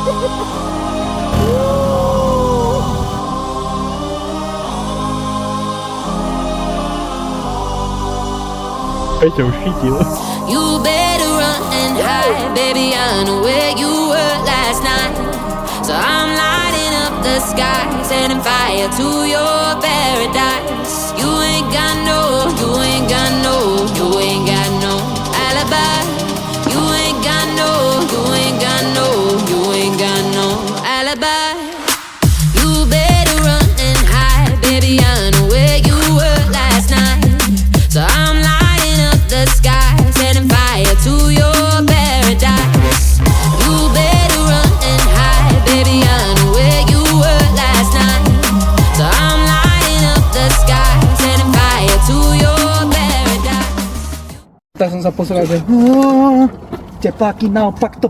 Peťo už chytil. You better run and hide, baby, I know where you were last night. So I'm lighting up the sky, setting fire to your paradise. You ain't got no alibi. You ain't got no alibi. You better run and hide, baby, I know where you were last night. So I'm lighting up the sky, setting fire to your paradise. You better run and hide, baby, I know where you were last night. So I'm lighting up the sky, setting fire to your paradise. Tak som sa pozeral, že tepláky naopak to